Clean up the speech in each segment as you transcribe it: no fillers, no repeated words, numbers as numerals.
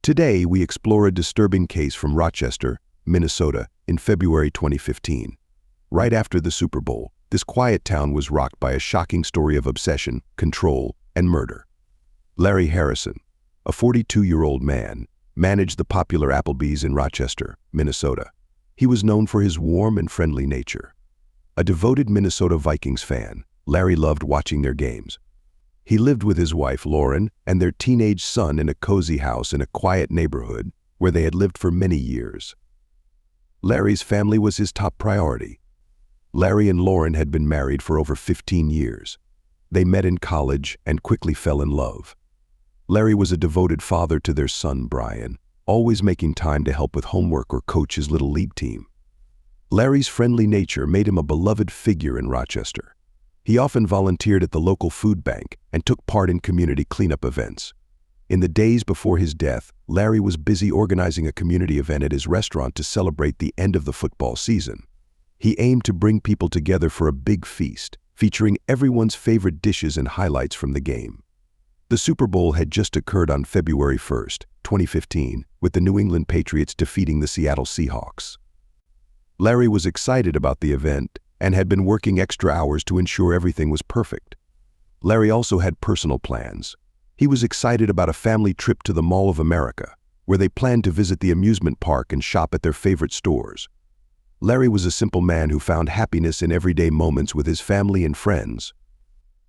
Today, we explore a disturbing case from Rochester, Minnesota, in February 2015. Right after the Super Bowl, this quiet town was rocked by a shocking story of obsession, control, and murder. Larry Harrison, a 42-year-old man, managed the popular Applebee's in Rochester, Minnesota. He was known for his warm and friendly nature. A devoted Minnesota Vikings fan, Larry loved watching their games. He lived with his wife, Lauren, and their teenage son in a cozy house in a quiet neighborhood where they had lived for many years. Larry's family was his top priority. Larry and Lauren had been married for over 15 years. They met in college and quickly fell in love. Larry was a devoted father to their son, Brian, always making time to help with homework or coach his little league team. Larry's friendly nature made him a beloved figure in Rochester. He often volunteered at the local food bank and took part in community cleanup events. In the days before his death, Larry was busy organizing a community event at his restaurant to celebrate the end of the football season. He aimed to bring people together for a big feast, featuring everyone's favorite dishes and highlights from the game. The Super Bowl had just occurred on February 1st, 2015, with the New England Patriots defeating the Seattle Seahawks. Larry was excited about the event and had been working extra hours to ensure everything was perfect. Larry also had personal plans. He was excited about a family trip to the Mall of America, where they planned to visit the amusement park and shop at their favorite stores. Larry was a simple man who found happiness in everyday moments with his family and friends.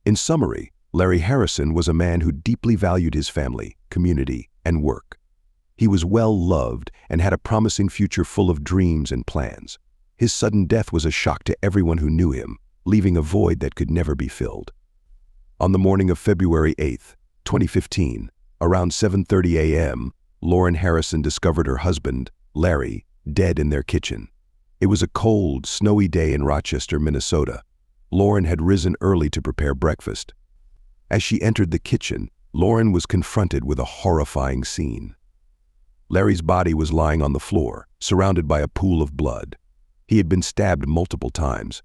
In summary, Larry Harrison was a man who deeply valued his family, community, and work. He was well loved and had a promising future full of dreams and plans. His sudden death was a shock to everyone who knew him, leaving a void that could never be filled. On the morning of February 8, 2015, around 7:30 a.m., Lauren Harrison discovered her husband, Larry, dead in their kitchen. It was a cold, snowy day in Rochester, Minnesota. Lauren had risen early to prepare breakfast. As she entered the kitchen, Lauren was confronted with a horrifying scene. Larry's body was lying on the floor, surrounded by a pool of blood. He had been stabbed multiple times.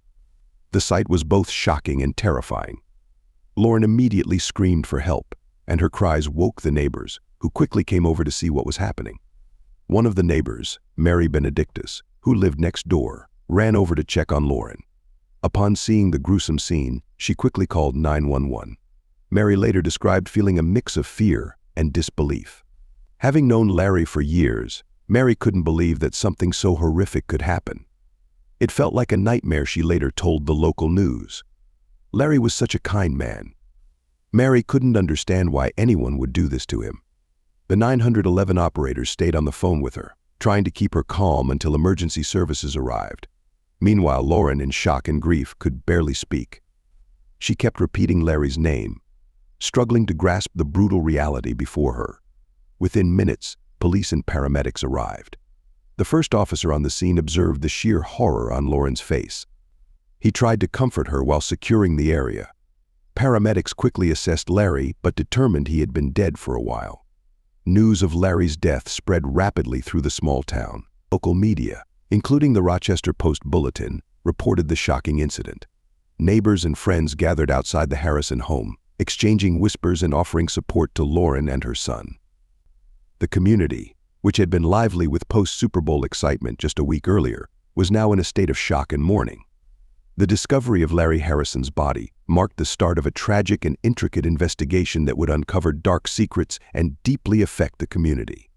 The sight was both shocking and terrifying. Lauren immediately screamed for help, and her cries woke the neighbors, who quickly came over to see what was happening. One of the neighbors, Mary Benedictus, who lived next door, ran over to check on Lauren. Upon seeing the gruesome scene, she quickly called 911. Mary later described feeling a mix of fear and disbelief. Having known Larry for years, Mary couldn't believe that something so horrific could happen. It felt like a nightmare, she later told the local news. Larry was such a kind man. Mary couldn't understand why anyone would do this to him. The 911 operators stayed on the phone with her, trying to keep her calm until emergency services arrived. Meanwhile, Lauren, in shock and grief, could barely speak. She kept repeating Larry's name, struggling to grasp the brutal reality before her. Within minutes, police and paramedics arrived. The first officer on the scene observed the sheer horror on Lauren's face. He tried to comfort her while securing the area. Paramedics quickly assessed Larry, but determined he had been dead for a while. News of Larry's death spread rapidly through the small town. Local media, including the Rochester Post-Bulletin, reported the shocking incident. Neighbors and friends gathered outside the Harrison home, exchanging whispers and offering support to Lauren and her son. The community, which had been lively with post-Super Bowl excitement just a week earlier, was now in a state of shock and mourning. The discovery of Larry Harrison's body marked the start of a tragic and intricate investigation that would uncover dark secrets and deeply affect the community.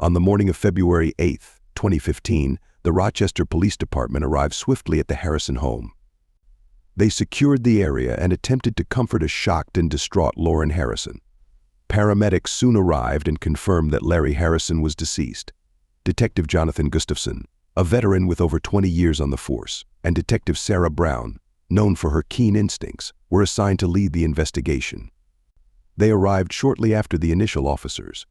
On the morning of February 8, 2015, the Rochester Police Department arrived swiftly at the Harrison home. They secured the area and attempted to comfort a shocked and distraught Lauren Harrison. Paramedics soon arrived and confirmed that Larry Harrison was deceased. Detective Jonathan Gustafson, a veteran with over 20 years on the force, and Detective Sarah Brown, known for her keen instincts, were assigned to lead the investigation. They arrived shortly after the initial officers.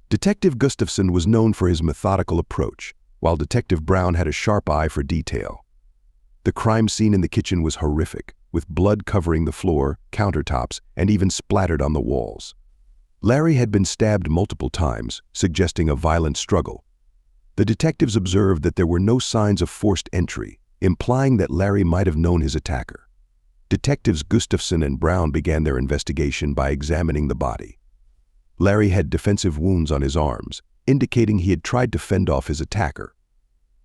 Detective Gustafson was known for his methodical approach, while Detective Brown had a sharp eye for detail. The crime scene in the kitchen was horrific, with blood covering the floor, countertops, and even splattered on the walls. Larry had been stabbed multiple times, suggesting a violent struggle. The detectives observed that there were no signs of forced entry, implying that Larry might have known his attacker. Detectives Gustafson and Brown began their investigation by examining the body. Larry had defensive wounds on his arms, indicating he had tried to fend off his attacker.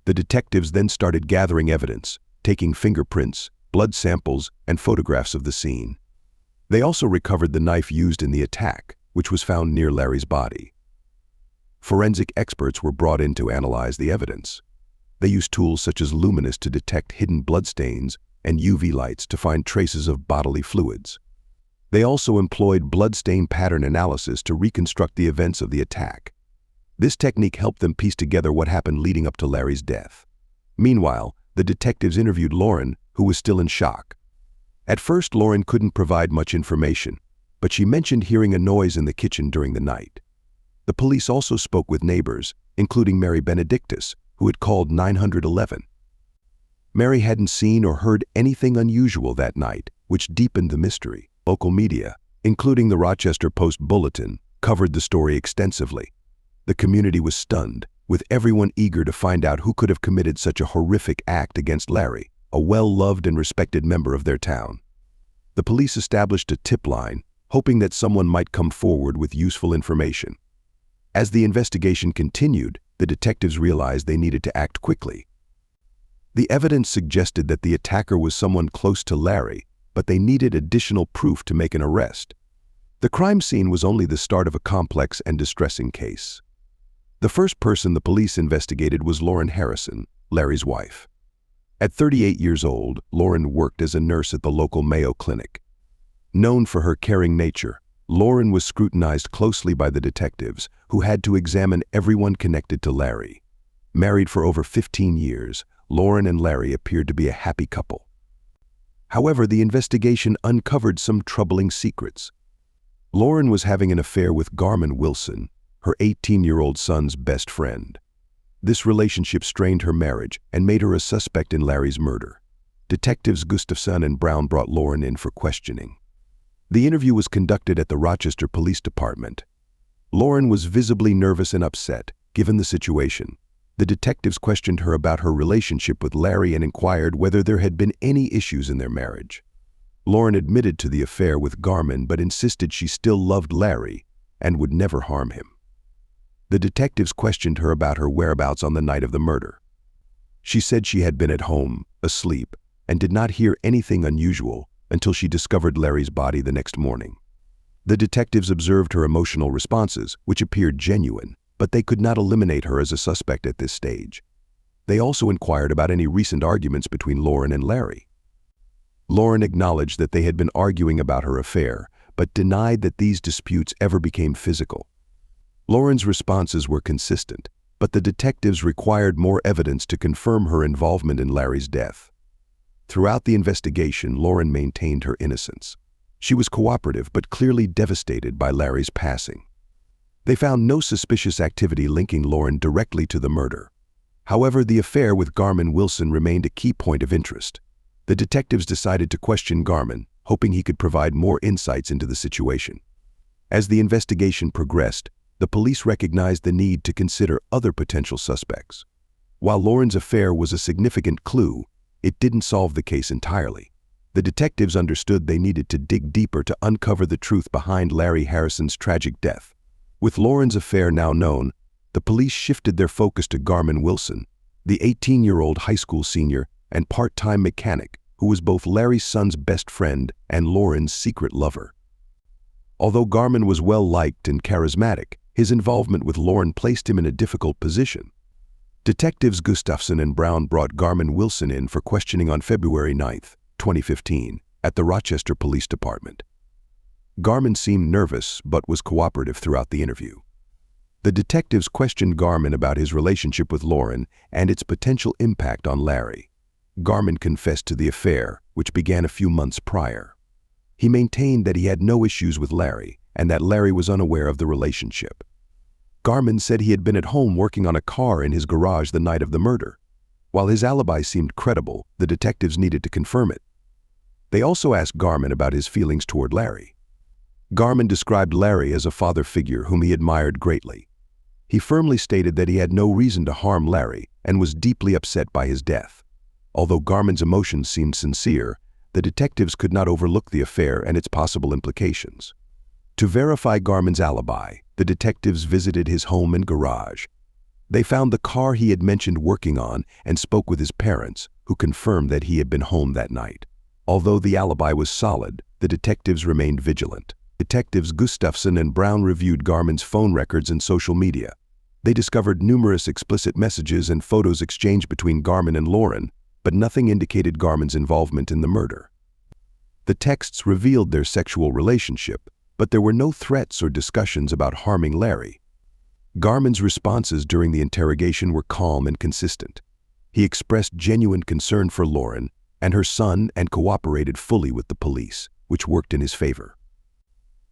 The detectives then started gathering evidence, taking fingerprints, blood samples, and photographs of the scene. They also recovered the knife used in the attack, which was found near Larry's body. Forensic experts were brought in to analyze the evidence. They used tools such as luminous to detect hidden bloodstains and UV lights to find traces of bodily fluids. They also employed bloodstain pattern analysis to reconstruct the events of the attack. This technique helped them piece together what happened leading up to Larry's death. Meanwhile, the detectives interviewed Lauren, who was still in shock. At first, Lauren couldn't provide much information, but she mentioned hearing a noise in the kitchen during the night. The police also spoke with neighbors, including Mary Benedictus, who had called 911. Mary hadn't seen or heard anything unusual that night, which deepened the mystery. Local media, including the Rochester Post-Bulletin, covered the story extensively. The community was stunned, with everyone eager to find out who could have committed such a horrific act against Larry, a well-loved and respected member of their town. The police established a tip line, hoping that someone might come forward with useful information. As the investigation continued, the detectives realized they needed to act quickly. The evidence suggested that the attacker was someone close to Larry, but they needed additional proof to make an arrest. The crime scene was only the start of a complex and distressing case. The first person the police investigated was Lauren Harrison, Larry's wife. At 38 years old, Lauren worked as a nurse at the local Mayo Clinic. Known for her caring nature, Lauren was scrutinized closely by the detectives, who had to examine everyone connected to Larry. Married for over 15 years, Lauren and Larry appeared to be a happy couple. However, the investigation uncovered some troubling secrets. Lauren was having an affair with Garmin Wilson, her 18-year-old son's best friend. This relationship strained her marriage and made her a suspect in Larry's murder. Detectives Gustafson and Brown brought Lauren in for questioning. The interview was conducted at the Rochester Police Department. Lauren was visibly nervous and upset, given the situation. The detectives questioned her about her relationship with Larry and inquired whether there had been any issues in their marriage. Lauren admitted to the affair with Garmin but insisted she still loved Larry and would never harm him. The detectives questioned her about her whereabouts on the night of the murder. She said she had been at home, asleep, and did not hear anything unusual until she discovered Larry's body the next morning. The detectives observed her emotional responses, which appeared genuine, but they could not eliminate her as a suspect at this stage. They also inquired about any recent arguments between Lauren and Larry. Lauren acknowledged that they had been arguing about her affair, but denied that these disputes ever became physical. Lauren's responses were consistent, but the detectives required more evidence to confirm her involvement in Larry's death. Throughout the investigation, Lauren maintained her innocence. She was cooperative but clearly devastated by Larry's passing. They found no suspicious activity linking Lauren directly to the murder. However, the affair with Garmin Wilson remained a key point of interest. The detectives decided to question Garmin, hoping he could provide more insights into the situation. As the investigation progressed, the police recognized the need to consider other potential suspects. While Lauren's affair was a significant clue, it didn't solve the case entirely. The detectives understood they needed to dig deeper to uncover the truth behind Larry Harrison's tragic death. With Lauren's affair now known, the police shifted their focus to Garmin Wilson, the 18-year-old high school senior and part-time mechanic who was both Larry's son's best friend and Lauren's secret lover. Although Garmin was well-liked and charismatic, his involvement with Lauren placed him in a difficult position. Detectives Gustafson and Brown brought Garmin Wilson in for questioning on February 9, 2015, at the Rochester Police Department. Garmin seemed nervous but was cooperative throughout the interview. The detectives questioned Garmin about his relationship with Lauren and its potential impact on Larry. Garmin confessed to the affair, which began a few months prior. He maintained that he had no issues with Larry and that Larry was unaware of the relationship. Garmin said he had been at home working on a car in his garage the night of the murder. While his alibi seemed credible, the detectives needed to confirm it. They also asked Garmin about his feelings toward Larry. Garmin described Larry as a father figure whom he admired greatly. He firmly stated that he had no reason to harm Larry and was deeply upset by his death. Although Garmin's emotions seemed sincere, the detectives could not overlook the affair and its possible implications. To verify Garmin's alibi, the detectives visited his home and garage. They found the car he had mentioned working on and spoke with his parents, who confirmed that he had been home that night. Although the alibi was solid, the detectives remained vigilant. Detectives Gustafsson and Brown reviewed Garman's phone records and social media. They discovered numerous explicit messages and photos exchanged between Garman and Lauren, but nothing indicated Garman's involvement in the murder. The texts revealed their sexual relationship, but there were no threats or discussions about harming Larry. Garman's responses during the interrogation were calm and consistent. He expressed genuine concern for Lauren and her son and cooperated fully with the police, which worked in his favor.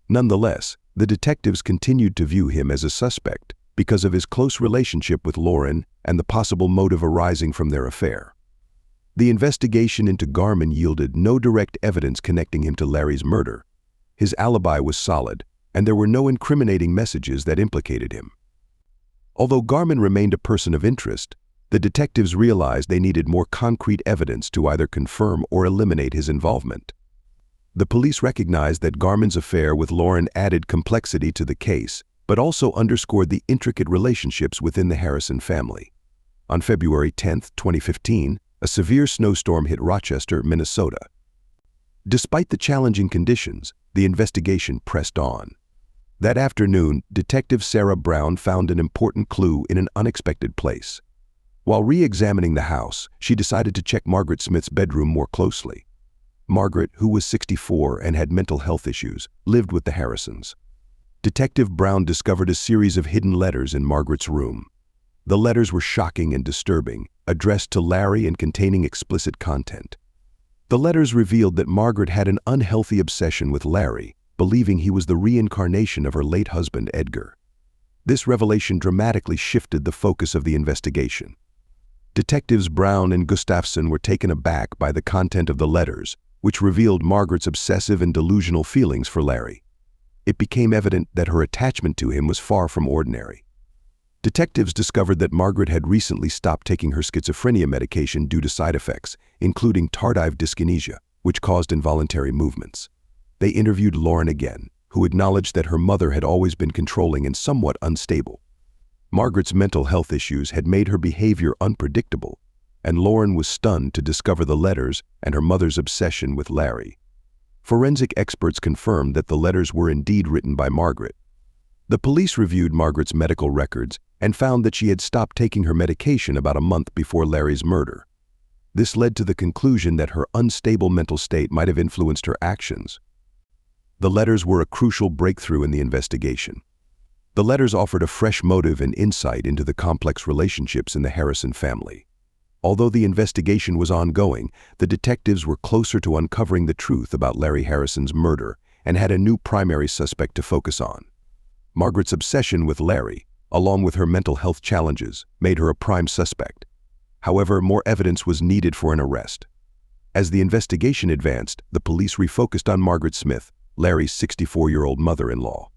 Nonetheless, the detectives continued to view him as a suspect because of his close relationship with Lauren and the possible motive arising from their affair. The investigation into Garman yielded no direct evidence connecting him to Larry's murder. His alibi was solid, and there were no incriminating messages that implicated him. Although Garman remained a person of interest, the detectives realized they needed more concrete evidence to either confirm or eliminate his involvement. The police recognized that Garman's affair with Lauren added complexity to the case, but also underscored the intricate relationships within the Harrison family. On February 10, 2015, a severe snowstorm hit Rochester, Minnesota. Despite the challenging conditions, the investigation pressed on. That afternoon, Detective Sarah Brown found an important clue in an unexpected place. While re-examining the house, she decided to check Margaret Smith's bedroom more closely. Margaret, who was 64 and had mental health issues, lived with the Harrisons. Detective Brown discovered a series of hidden letters in Margaret's room. The letters were shocking and disturbing, addressed to Larry and containing explicit content. The letters revealed that Margaret had an unhealthy obsession with Larry, believing he was the reincarnation of her late husband, Edgar. This revelation dramatically shifted the focus of the investigation. Detectives Brown and Gustafsson were taken aback by the content of the letters, which revealed Margaret's obsessive and delusional feelings for Larry. It became evident that her attachment to him was far from ordinary. Detectives discovered that Margaret had recently stopped taking her schizophrenia medication due to side effects, including tardive dyskinesia, which caused involuntary movements. They interviewed Lauren again, who acknowledged that her mother had always been controlling and somewhat unstable. Margaret's mental health issues had made her behavior unpredictable, and Lauren was stunned to discover the letters and her mother's obsession with Larry. Forensic experts confirmed that the letters were indeed written by Margaret. The police reviewed Margaret's medical records and found that she had stopped taking her medication about a month before Larry's murder. This led to the conclusion that her unstable mental state might have influenced her actions. The letters were a crucial breakthrough in the investigation. The letters offered a fresh motive and insight into the complex relationships in the Harrison family. Although the investigation was ongoing, the detectives were closer to uncovering the truth about Larry Harrison's murder and had a new primary suspect to focus on. Margaret's obsession with Larry, along with her mental health challenges, made her a prime suspect. However, more evidence was needed for an arrest. As the investigation advanced, the police refocused on Margaret Smith, Larry's 64-year-old mother-in-law.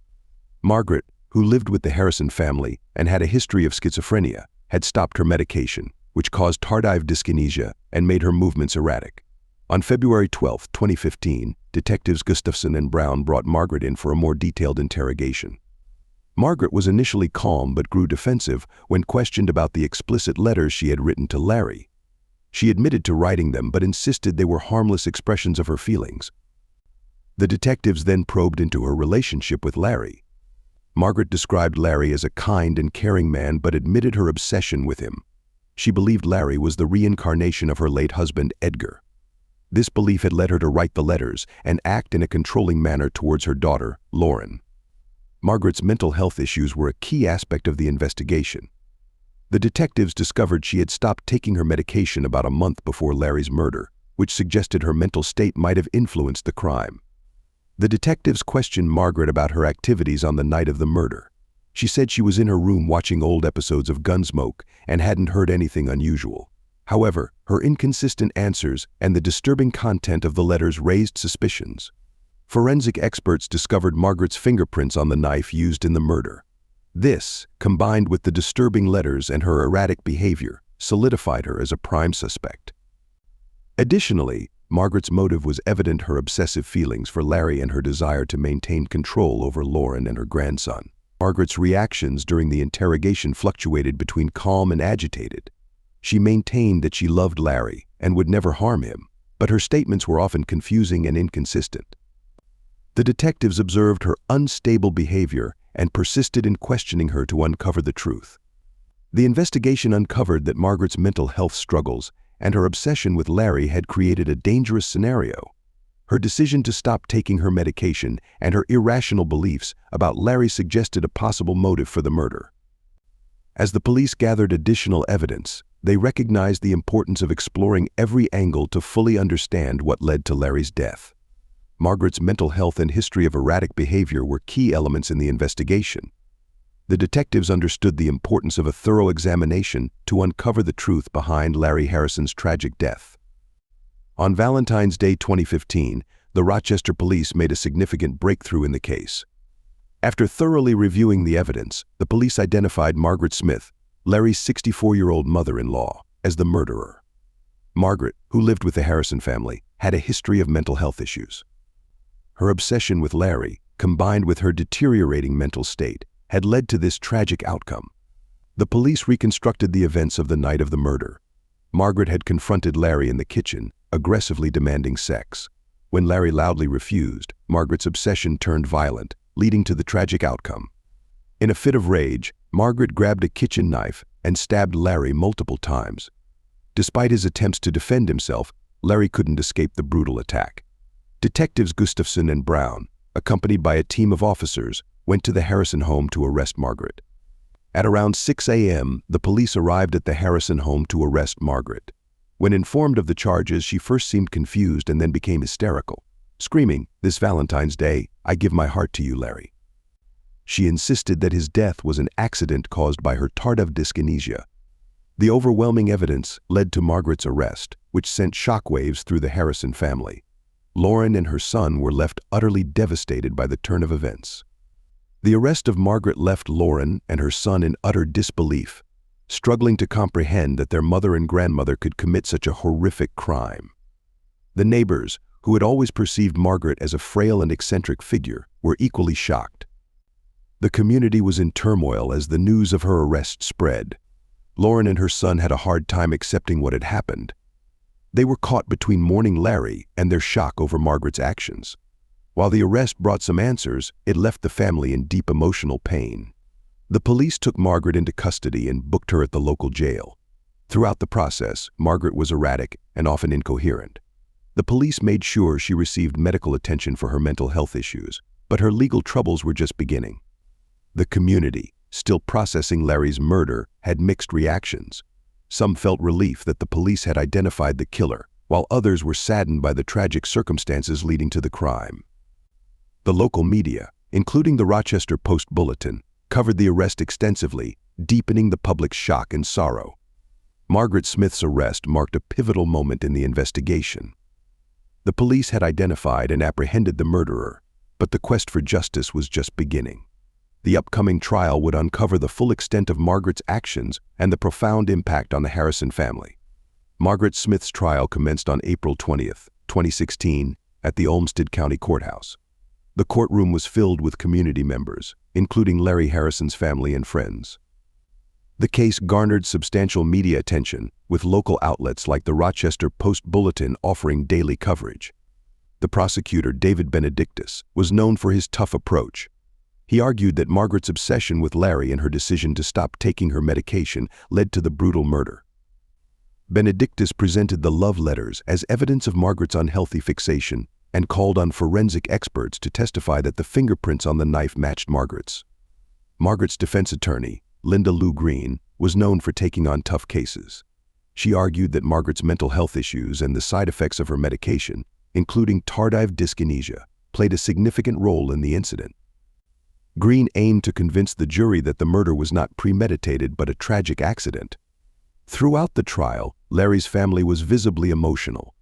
Margaret, who lived with the Harrison family and had a history of schizophrenia, had stopped her medication, which caused tardive dyskinesia and made her movements erratic. On February 12, 2015, detectives Gustafsson and Brown brought Margaret in for a more detailed interrogation. Margaret was initially calm but grew defensive when questioned about the explicit letters she had written to Larry. She admitted to writing them but insisted they were harmless expressions of her feelings. The detectives then probed into her relationship with Larry. Margaret described Larry as a kind and caring man but admitted her obsession with him. She believed Larry was the reincarnation of her late husband, Edgar. This belief had led her to write the letters and act in a controlling manner towards her daughter, Lauren. Margaret's mental health issues were a key aspect of the investigation. The detectives discovered she had stopped taking her medication about a month before Larry's murder, which suggested her mental state might have influenced the crime. The detectives questioned Margaret about her activities on the night of the murder. She said she was in her room watching old episodes of Gunsmoke and hadn't heard anything unusual. However, her inconsistent answers and the disturbing content of the letters raised suspicions. Forensic experts discovered Margaret's fingerprints on the knife used in the murder. This, combined with the disturbing letters and her erratic behavior, solidified her as a prime suspect. Additionally, Margaret's motive was evident: her obsessive feelings for Larry and her desire to maintain control over Lauren and her grandson. Margaret's reactions during the interrogation fluctuated between calm and agitated. She maintained that she loved Larry and would never harm him, but her statements were often confusing and inconsistent. The detectives observed her unstable behavior and persisted in questioning her to uncover the truth. The investigation uncovered that Margaret's mental health struggles and her obsession with Larry had created a dangerous scenario. Her decision to stop taking her medication and her irrational beliefs about Larry suggested a possible motive for the murder. As the police gathered additional evidence, they recognized the importance of exploring every angle to fully understand what led to Larry's death. Margaret's mental health and history of erratic behavior were key elements in the investigation. The detectives understood the importance of a thorough examination to uncover the truth behind Larry Harrison's tragic death. On Valentine's Day 2015, the Rochester police made a significant breakthrough in the case. After thoroughly reviewing the evidence, the police identified Margaret Smith, Larry's 64-year-old mother-in-law, as the murderer. Margaret, who lived with the Harrison family, had a history of mental health issues. Her obsession with Larry, combined with her deteriorating mental state, had led to this tragic outcome. The police reconstructed the events of the night of the murder. Margaret had confronted Larry in the kitchen, aggressively demanding sex. When Larry loudly refused, Margaret's obsession turned violent, leading to the tragic outcome. In a fit of rage, Margaret grabbed a kitchen knife and stabbed Larry multiple times. Despite his attempts to defend himself, Larry couldn't escape the brutal attack. Detectives Gustafson and Brown, accompanied by a team of officers, went to the Harrison home to arrest Margaret. At around 6 a.m., the police arrived at the Harrison home to arrest Margaret. When informed of the charges, she first seemed confused and then became hysterical, screaming, "This Valentine's Day, I give my heart to you, Larry." She insisted that his death was an accident caused by her tardive dyskinesia. The overwhelming evidence led to Margaret's arrest, which sent shockwaves through the Harrison family. Lauren and her son were left utterly devastated by the turn of events. The arrest of Margaret left Lauren and her son in utter disbelief, struggling to comprehend that their mother and grandmother could commit such a horrific crime. The neighbors, who had always perceived Margaret as a frail and eccentric figure, were equally shocked. The community was in turmoil as the news of her arrest spread. Lauren and her son had a hard time accepting what had happened. They were caught between mourning Larry and their shock over Margaret's actions. While the arrest brought some answers, it left the family in deep emotional pain. The police took Margaret into custody and booked her at the local jail. Throughout the process, Margaret was erratic and often incoherent. The police made sure she received medical attention for her mental health issues, but her legal troubles were just beginning. The community, still processing Larry's murder, had mixed reactions. Some felt relief that the police had identified the killer, while others were saddened by the tragic circumstances leading to the crime. The local media, including the Rochester Post-Bulletin, covered the arrest extensively, deepening the public's shock and sorrow. Margaret Smith's arrest marked a pivotal moment in the investigation. The police had identified and apprehended the murderer, but the quest for justice was just beginning. The upcoming trial would uncover the full extent of Margaret's actions and the profound impact on the Harrison family. Margaret Smith's trial commenced on April 20th, 2016, at the Olmsted County Courthouse. The courtroom was filled with community members, including Larry Harrison's family and friends. The case garnered substantial media attention, with local outlets like the Rochester Post-Bulletin offering daily coverage. The prosecutor, David Benedictus, was known for his tough approach. He argued that Margaret's obsession with Larry and her decision to stop taking her medication led to the brutal murder. Benedictus presented the love letters as evidence of Margaret's unhealthy fixation and called on forensic experts to testify that the fingerprints on the knife matched Margaret's. Margaret's defense attorney, Linda Lou Green, was known for taking on tough cases. She argued that Margaret's mental health issues and the side effects of her medication, including tardive dyskinesia, played a significant role in the incident. Green aimed to convince the jury that the murder was not premeditated but a tragic accident. Throughout the trial, Larry's family was visibly emotional.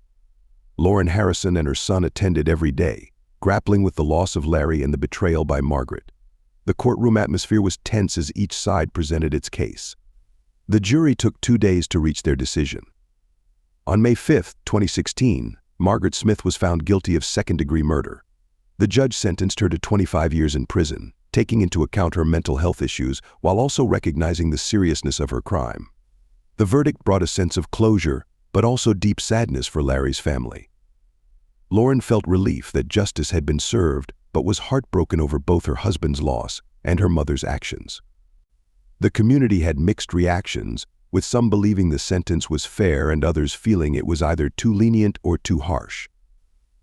Lauren Harrison and her son attended every day, grappling with the loss of Larry and the betrayal by Margaret. The courtroom atmosphere was tense as each side presented its case. The jury took 2 days to reach their decision. On May 5, 2016, Margaret Smith was found guilty of second-degree murder. The judge sentenced her to 25 years in prison, taking into account her mental health issues while also recognizing the seriousness of her crime. The verdict brought a sense of closure, but also deep sadness for Larry's family. Lauren felt relief that justice had been served, but was heartbroken over both her husband's loss and her mother's actions. The community had mixed reactions, with some believing the sentence was fair and others feeling it was either too lenient or too harsh.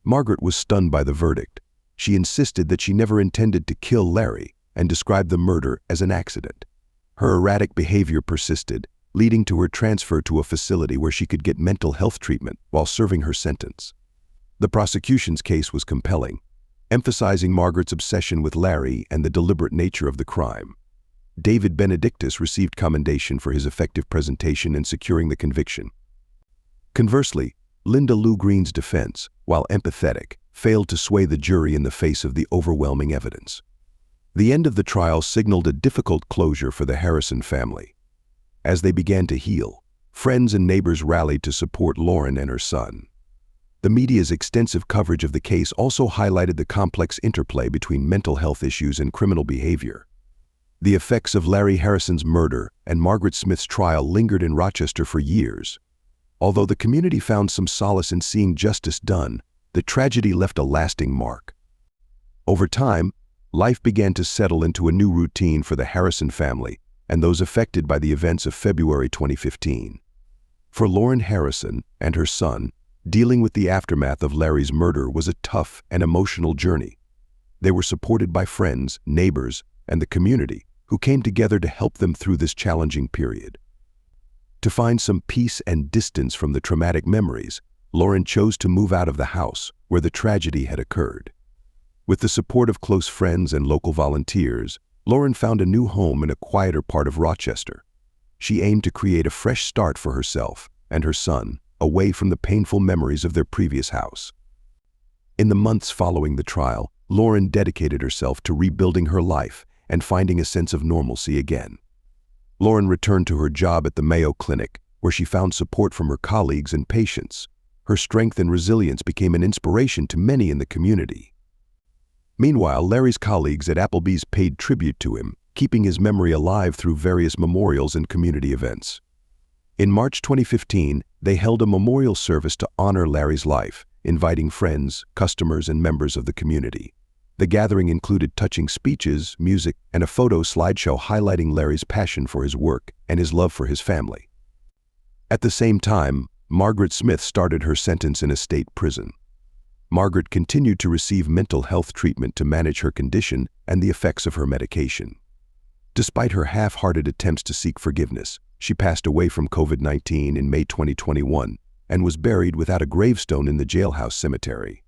Margaret was stunned by the verdict. She insisted that she never intended to kill Larry and described the murder as an accident. Her erratic behavior persisted, leading to her transfer to a facility where she could get mental health treatment while serving her sentence. The prosecution's case was compelling, emphasizing Margaret's obsession with Larry and the deliberate nature of the crime. David Benedictus received commendation for his effective presentation in securing the conviction. Conversely, Linda Lou Green's defense, while empathetic, failed to sway the jury in the face of the overwhelming evidence. The end of the trial signaled a difficult closure for the Harrison family. As they began to heal, friends and neighbors rallied to support Lauren and her son. The media's extensive coverage of the case also highlighted the complex interplay between mental health issues and criminal behavior. The effects of Larry Harrison's murder and Margaret Smith's trial lingered in Rochester for years. Although the community found some solace in seeing justice done, the tragedy left a lasting mark. Over time, life began to settle into a new routine for the Harrison family and those affected by the events of February 2015. For Lauren Harrison and her son, dealing with the aftermath of Larry's murder was a tough and emotional journey. They were supported by friends, neighbors, and the community, who came together to help them through this challenging period. To find some peace and distance from the traumatic memories, Lauren chose to move out of the house where the tragedy had occurred. With the support of close friends and local volunteers, Lauren found a new home in a quieter part of Rochester. She aimed to create a fresh start for herself and her son, away from the painful memories of their previous house. In the months following the trial, Lauren dedicated herself to rebuilding her life and finding a sense of normalcy again. Lauren returned to her job at the Mayo Clinic, where she found support from her colleagues and patients. Her strength and resilience became an inspiration to many in the community. Meanwhile, Larry's colleagues at Applebee's paid tribute to him, keeping his memory alive through various memorials and community events. In March 2015, they held a memorial service to honor Larry's life, inviting friends, customers, and members of the community. The gathering included touching speeches, music, and a photo slideshow highlighting Larry's passion for his work and his love for his family. At the same time, Margaret Smith started her sentence in a state prison. Margaret continued to receive mental health treatment to manage her condition and the effects of her medication. Despite her half-hearted attempts to seek forgiveness, she passed away from COVID-19 in May 2021 and was buried without a gravestone in the jailhouse cemetery.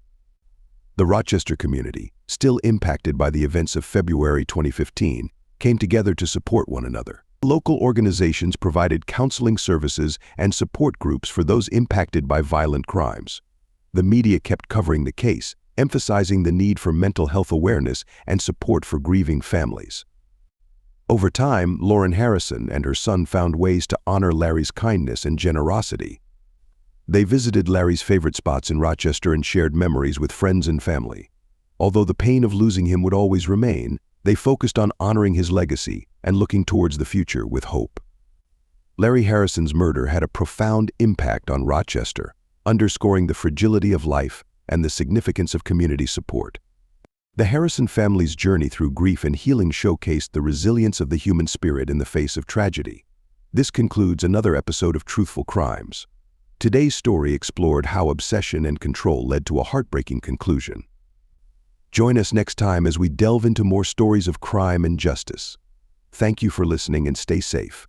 The Rochester community, still impacted by the events of February 2015, came together to support one another. Local organizations provided counseling services and support groups for those impacted by violent crimes. The media kept covering the case, emphasizing the need for mental health awareness and support for grieving families. Over time, Lauren Harrison and her son found ways to honor Larry's kindness and generosity. They visited Larry's favorite spots in Rochester and shared memories with friends and family. Although the pain of losing him would always remain, they focused on honoring his legacy and looking towards the future with hope. Larry Harrison's murder had a profound impact on Rochester, underscoring the fragility of life and the significance of community support. The Harrison family's journey through grief and healing showcased the resilience of the human spirit in the face of tragedy. This concludes another episode of Truthful Crimes. Today's story explored how obsession and control led to a heartbreaking conclusion. Join us next time as we delve into more stories of crime and justice. Thank you for listening and stay safe.